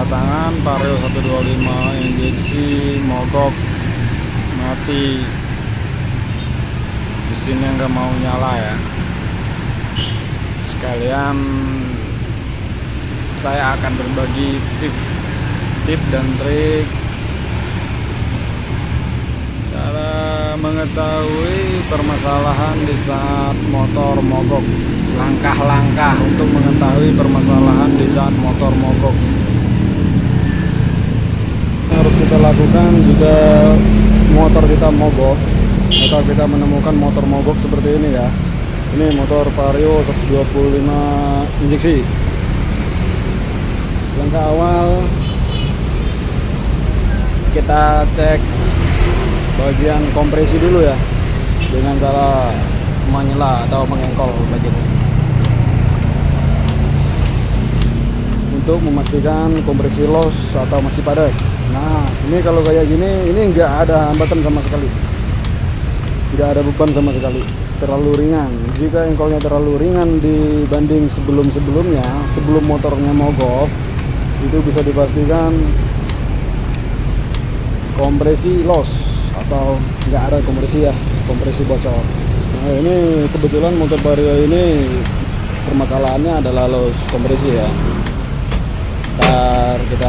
kedatangan Vario 125 injeksi mogok mati, mesinnya nggak mau nyala ya. Sekalian saya akan berbagi tip dan trik cara mengetahui permasalahan di saat motor mogok. Langkah-langkah untuk mengetahui permasalahan di saat motor mogok yang harus kita lakukan jika motor kita mogok atau kita menemukan motor mogok seperti ini ya. Ini motor Vario 125 injeksi. Langkah awal kita cek bagian kompresi dulu ya, dengan cara menyela atau mengengkol bagian ini untuk memastikan kompresi los atau masih padat. Nah, ini kalau kayak gini, ini nggak ada hambatan sama sekali, tidak ada beban sama sekali, terlalu ringan. Jika engkolnya terlalu ringan dibanding sebelum-sebelumnya, sebelum motornya mogok, itu bisa dipastikan kompresi los atau nggak ada kompresi ya, kompresi bocor. Nah, ini kebetulan motor Vario ini permasalahannya adalah los kompresi ya. Ntar kita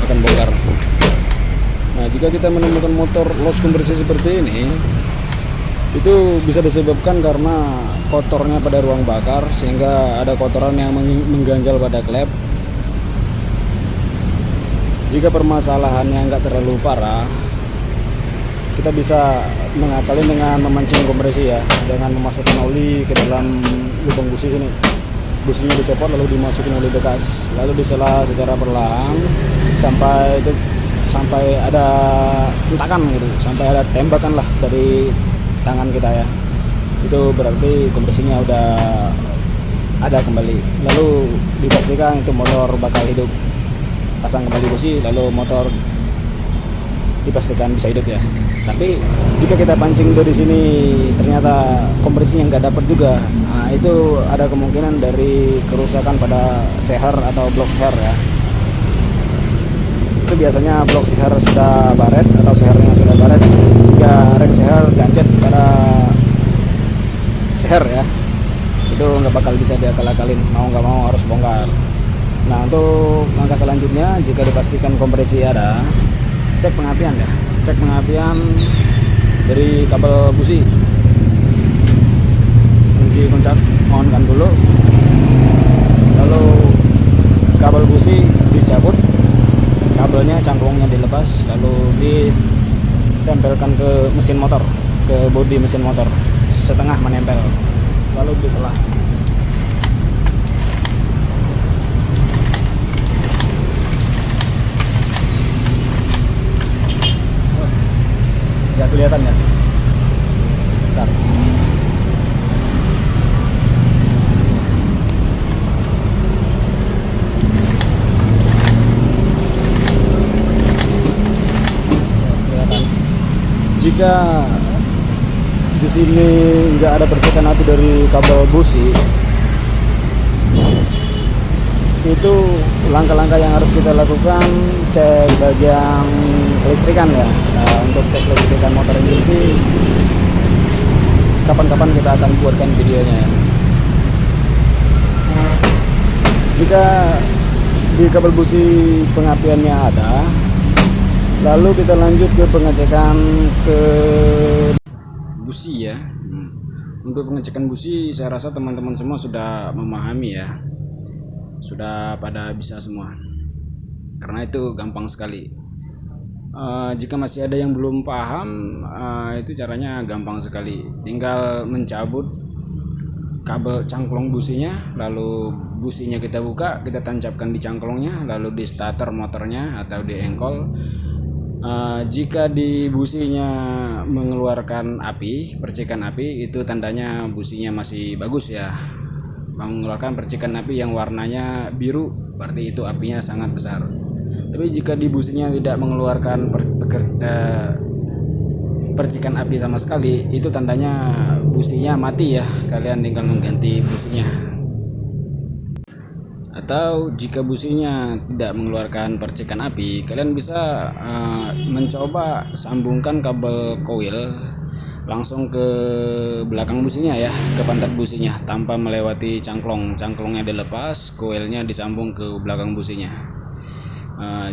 akan bongkar. Nah, jika kita menemukan motor los kompresi seperti ini, itu bisa disebabkan karena kotornya pada ruang bakar, sehingga ada kotoran yang mengganjal pada klep. Jika permasalahannya nggak terlalu parah, kita bisa mengakalin dengan memancing kompresi ya, dengan memasukkan oli ke dalam lubang busi sini. Businya dicopot lalu dimasukin oli bekas, lalu disela secara perlahan sampai ada hentakan gitu, sampai ada tembakan lah dari tangan kita ya. Itu berarti kompresinya udah ada kembali. Lalu dipastikan itu motor bakal hidup. Pasang kembali busi, lalu motor dipastikan bisa hidup ya. Tapi jika kita pancing dari sini ternyata kompresinya nggak dapat juga, nah itu ada kemungkinan dari kerusakan pada seher atau blok seher ya. Itu biasanya blok seher sudah baret atau sehernya sudah baret, ya reng seher gancet pada seher ya. Itu nggak bakal bisa diakal-akalin, mau nggak mau harus bongkar. Nah, untuk langkah selanjutnya, jika dipastikan kompresi ada, cek pengapian ya. Cek pengapian dari kabel busi. Kunci kontak on-kan dulu. Lalu kabel busi dicabut, kabelnya cangklongnya dilepas, lalu ditempelkan ke mesin motor, ke bodi mesin motor, setengah menempel, lalu disela. Nggak kelihatan ya. Bentar. Kelihatan. Jika di sini nggak ada percikan api dari kabel busi, itu langkah-langkah yang harus kita lakukan, cek bagian kelistrikan ya. Nah, untuk cek kelistrikan motor injeksi, kapan-kapan kita akan buatkan videonya ya. Jika di kabel busi pengapiannya ada, lalu kita lanjut ke pengecekan ke busi ya. Untuk pengecekan busi, saya rasa teman-teman semua sudah memahami ya, sudah pada bisa semua, karena itu gampang sekali. Jika masih ada yang belum paham, itu caranya gampang sekali. Tinggal mencabut kabel cangklong businya, lalu businya kita buka, kita tancapkan di cangklongnya, lalu di starter motornya atau di engkol. Jika di businya mengeluarkan api, percikan api, itu tandanya businya masih bagus ya. Mengeluarkan percikan api yang warnanya biru, berarti itu apinya sangat besar. Tapi jika di businya tidak mengeluarkan percikan api sama sekali, itu tandanya businya mati ya. Kalian tinggal mengganti businya. Atau jika businya tidak mengeluarkan percikan api, kalian bisa mencoba sambungkan kabel koil langsung ke belakang businya ya, ke pantat businya tanpa melewati cangklongnya dilepas, koilnya disambung ke belakang businya.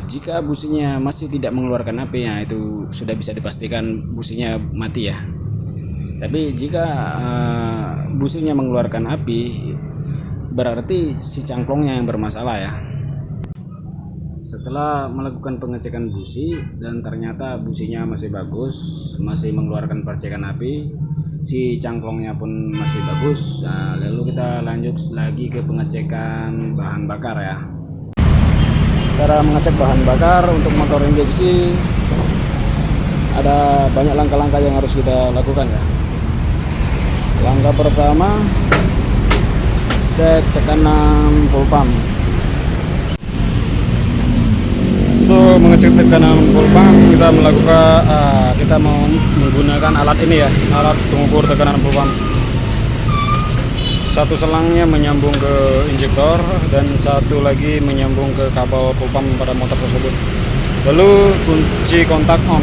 Jika businya masih tidak mengeluarkan api, ya itu sudah bisa dipastikan businya mati ya. Tapi jika businya mengeluarkan api, berarti si cangklongnya yang bermasalah ya. Setelah melakukan pengecekan busi dan ternyata businya masih bagus, masih mengeluarkan percikan api, si cangklongnya pun masih bagus, nah, lalu kita lanjut lagi ke pengecekan bahan bakar ya. Cara mengecek bahan bakar untuk motor injeksi ada banyak langkah-langkah yang harus kita lakukan ya. Langkah pertama, cek tekanan full pump. Untuk mengecek tekanan full pump, kita mau menggunakan alat ini ya, alat pengukur tekanan full pump. Satu selangnya menyambung ke injektor dan satu lagi menyambung ke kabel full pump pada motor tersebut. Lalu kunci kontak on.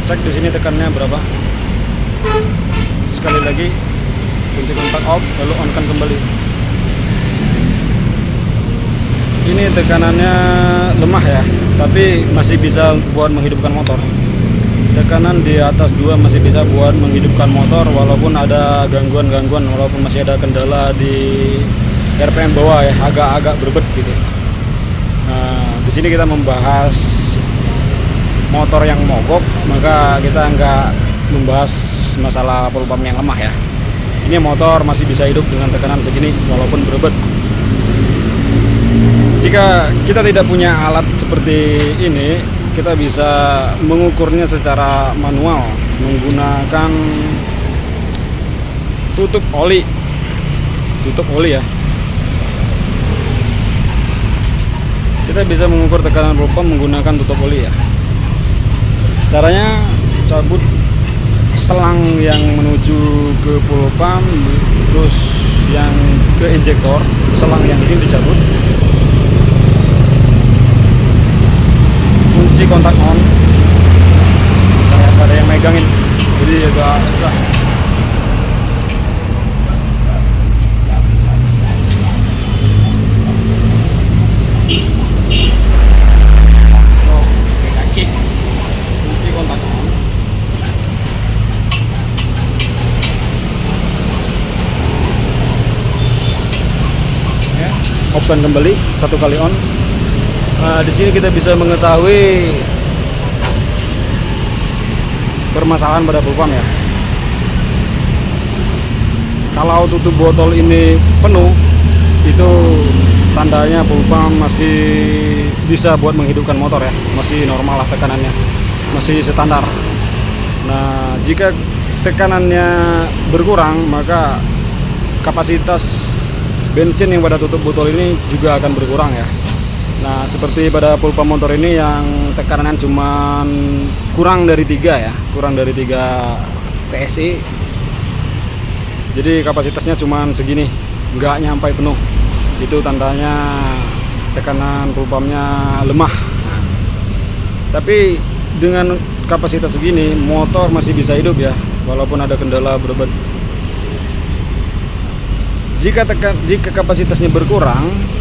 Cek di sini tekanannya berapa. Sekali lagi kunci kontak off, lalu on kan kembali. Ini tekanannya lemah ya, tapi masih bisa buat menghidupkan motor. Tekanan di atas 2 masih bisa buat menghidupkan motor walaupun ada gangguan-gangguan, walaupun masih ada kendala di RPM bawah ya, agak-agak berbet gitu. Nah, di sini kita membahas motor yang mogok, maka kita nggak membahas masalah full pump yang lemah ya. Ini motor masih bisa hidup dengan tekanan segini walaupun berebet. Jika kita tidak punya alat seperti ini, kita bisa mengukurnya secara manual menggunakan tutup oli ya. Kita bisa mengukur tekanan full pump menggunakan tutup oli ya. Caranya cabut selang yang menuju ke full pump, terus yang ke injektor, selang yang ini dicabut. Kunci kontak on, ada yang megangin, jadi agak susah. Kunci kontak on. Ya, off dan kembali, satu kali on. Nah, di sini kita bisa mengetahui permasalahan pada full pump ya. Kalau tutup botol ini penuh, itu tandanya full pump masih bisa buat menghidupkan motor ya, masih normal lah tekanannya, masih standar. Nah, jika tekanannya berkurang, maka kapasitas bensin yang pada tutup botol ini juga akan berkurang ya. Nah, seperti pada full pump motor ini yang tekanan cuman kurang dari 3 ya, kurang dari 3 PSI. Jadi kapasitasnya cuman segini, nggak nyampai penuh. Itu tandanya tekanan full pumpnya lemah. Nah, tapi dengan kapasitas segini, motor masih bisa hidup ya, walaupun ada kendala berobat. Jika kapasitasnya berkurang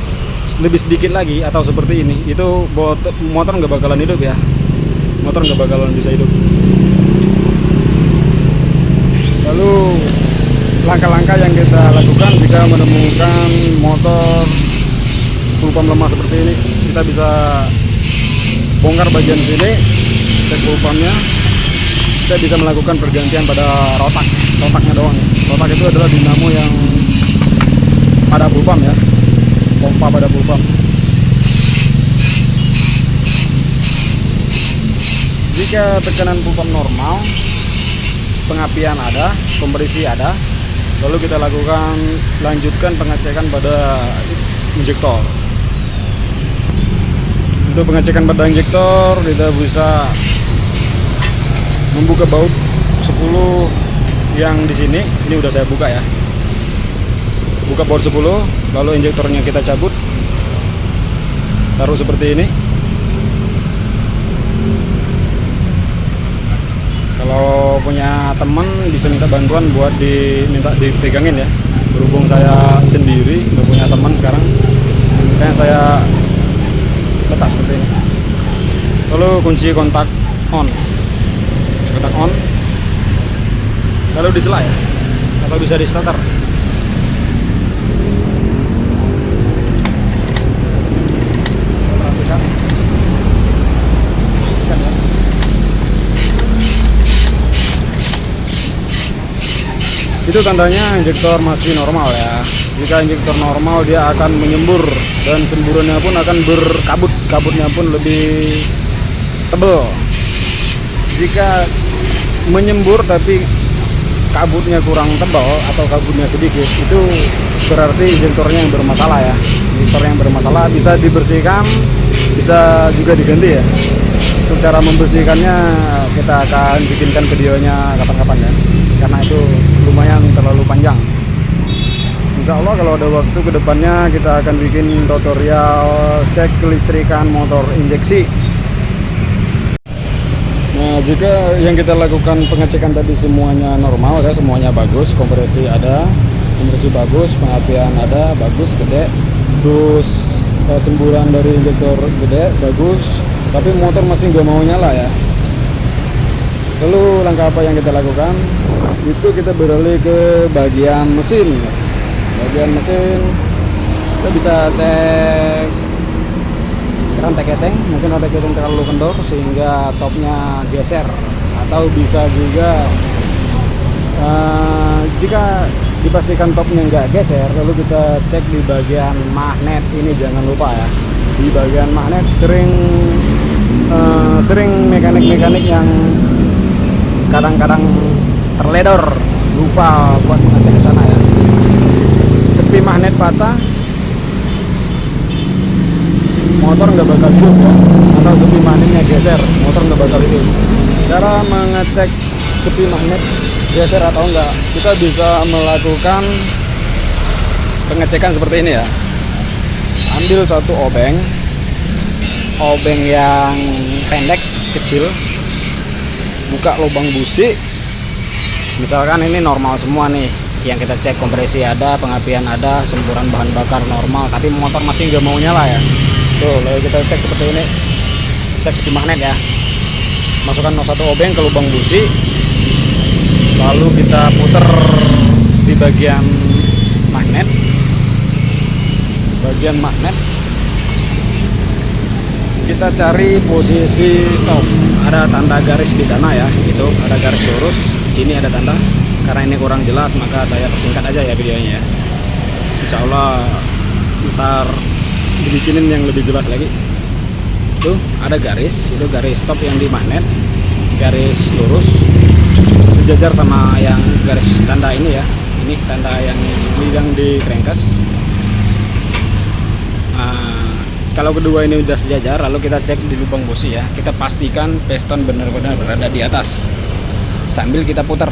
lebih sedikit lagi atau seperti ini, itu motor nggak bakalan hidup ya, motor nggak bakalan bisa hidup. Lalu langkah-langkah yang kita lakukan jika menemukan motor full pump lemah seperti ini, kita bisa bongkar bagian sini, cek full pumpnya. Kita bisa melakukan pergantian pada rotaknya doang. Rotak itu adalah dinamo yang pada full pump ya, pompa pada full pump. Jika tekanan full pump normal, pengapian ada, kompresi ada, lalu kita lanjutkan pengecekan pada injektor. Untuk pengecekan pada injektor, kita bisa membuka baut 10 yang di sini. Ini udah saya buka ya. buka power 10, lalu injektornya kita cabut, taruh seperti ini. Kalau punya teman bisa minta bantuan buat diminta dipegangin ya. Berhubung saya sendiri nggak punya teman sekarang, makanya saya letak seperti ini. Lalu kunci kontak on, lalu disela ya, atau bisa di starter. Perhatikan. Itu tandanya injektor masih normal ya. Jika injektor normal dia akan menyembur dan semburannya pun akan berkabut, kabutnya pun lebih tebal. Jika menyembur tapi kabutnya kurang tebal atau kabutnya sedikit, itu berarti injektornya yang bermasalah ya. Injektor yang bermasalah bisa dibersihkan, bisa juga diganti ya. Untuk cara membersihkannya kita akan bikinkan videonya kapan-kapan ya, karena itu lumayan terlalu panjang. Insya Allah kalau ada waktu ke depannya kita akan bikin tutorial cek kelistrikan motor injeksi. Nah, jika yang kita lakukan pengecekan tadi semuanya normal ya, semuanya bagus, kompresi ada, kompresi bagus, pengapian ada, bagus, gede, terus semburan dari injektor gede, bagus, tapi motor masih nggak mau nyala ya. Lalu langkah apa yang kita lakukan? Itu kita beralih ke bagian mesin. Bagian mesin kita bisa cek rantai keteng, mungkin rantai keteng terlalu kendor sehingga topnya geser, atau bisa juga jika dipastikan topnya nggak geser, lalu kita cek di bagian magnet ini. Jangan lupa ya, di bagian magnet sering mekanik-mekanik yang kadang-kadang terledor lupa buat mengecek ke sana ya. Sepi magnet patah, motor nggak bakal hidup ya. Atau sepi magnetnya geser, motor nggak bakal hidup. Cara mengecek sepi magnet geser atau enggak, kita bisa melakukan pengecekan seperti ini ya. Ambil satu obeng yang pendek kecil, buka lubang busi. Misalkan ini normal semua nih, yang kita cek kompresi ada, pengapian ada, semburan bahan bakar normal, tapi motor masih nggak mau nyala ya. Tuh, lalu kita cek seperti ini, cek sepi magnet ya. Masukkan satu obeng ke lubang busi, lalu kita putar di bagian magnet, kita cari posisi top. Ada tanda garis di sana ya, itu ada garis lurus. Di sini ada tanda. Karena ini kurang jelas, maka saya persingkat aja ya videonya ya. Insya Allah ntar dibikinin yang lebih jelas lagi. Tuh ada garis, itu garis stop yang di magnet, garis lurus sejajar sama yang garis tanda ini ya. Ini tanda yang di crankcase. Kalau kedua ini udah sejajar, lalu kita cek di lubang busi ya. Kita pastikan piston benar-benar berada di atas. Sambil kita putar,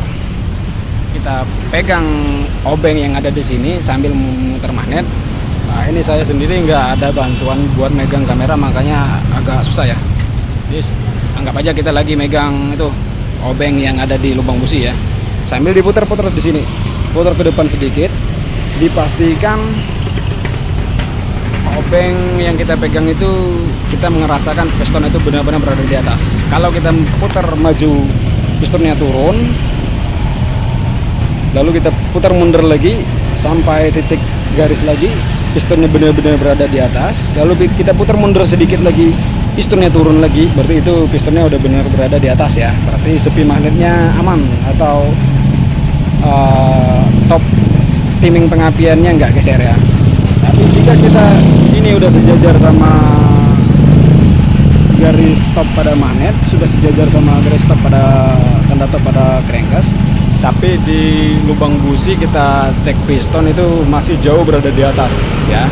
kita pegang obeng yang ada di sini sambil memutar magnet. Nah, ini saya sendiri nggak ada bantuan buat megang kamera, makanya agak susah ya. Jadi anggap aja kita lagi megang itu obeng yang ada di lubang busi ya. Sambil diputar-putar di sini, putar ke depan sedikit, dipastikan obeng yang kita pegang itu kita merasakan piston itu benar-benar berada di atas. Kalau kita putar maju, pistonnya turun, lalu kita putar mundur lagi sampai titik garis lagi, pistonnya benar-benar berada di atas. Lalu kita putar mundur sedikit lagi, pistonnya turun lagi, berarti itu pistonnya udah benar berada di atas ya. Berarti sepi magnetnya aman, atau top timing pengapiannya nggak geser ya. Tapi jika kita ini udah sejajar sama garis stop pada magnet, sudah sejajar sama garis stop pada tanda top pada crankcase, tapi di lubang busi kita cek piston itu masih jauh berada di atas ya.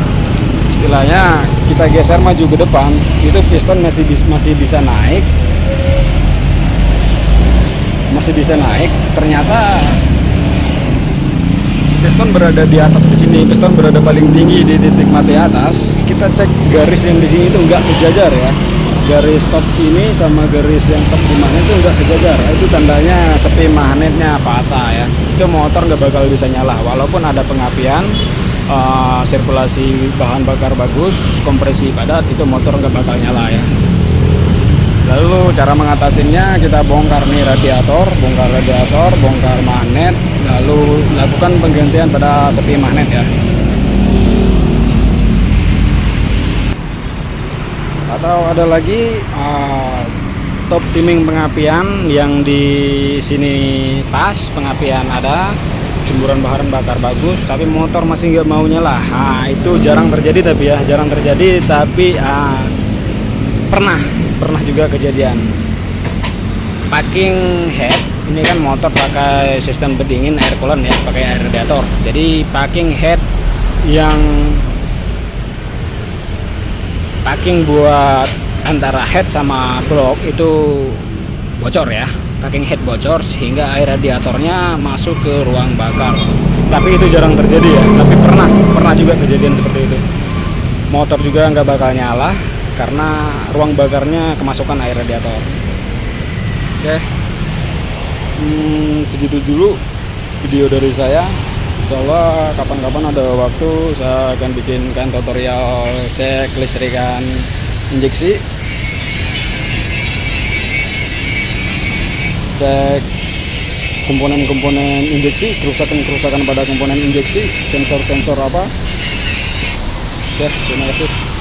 Istilahnya kita geser maju ke depan, itu piston masih bisa naik, ternyata piston berada di atas di sini, piston berada paling tinggi di titik mati atas. Kita cek garis yang di sini itu enggak sejajar ya. Garis top ini sama garis yang top di magnet itu enggak sejajar. Itu tandanya sepi magnetnya patah ya. Itu motor nggak bakal bisa nyala walaupun ada pengapian, sirkulasi bahan bakar bagus, kompresi padat, itu motor nggak bakal nyala ya. Lalu cara mengatasinya, kita bongkar nih radiator, bongkar magnet, lalu lakukan penggantian pada sepi magnet ya. Atau ada lagi top timing pengapian yang di sini pas, pengapian ada, semburan bahan bakar bagus, tapi motor masih nggak mau nyala. Nah, itu jarang terjadi tapi pernah juga kejadian. Packing head ini kan motor pakai sistem pendingin air coolant ya, pakai air radiator. Jadi packing head yang packing buat antara head sama blok itu bocor ya. Packing head bocor sehingga air radiatornya masuk ke ruang bakar. Tapi itu jarang terjadi ya, tapi pernah juga kejadian seperti itu. Motor juga nggak bakal nyala karena ruang bakarnya kemasukan air radiator. Oke, segitu dulu video dari saya. Insyaallah kapan-kapan ada waktu saya akan bikinkan tutorial cek listrikan injeksi, cek komponen-komponen injeksi, kerusakan pada komponen injeksi, sensor-sensor apa. Oke, terima kasih.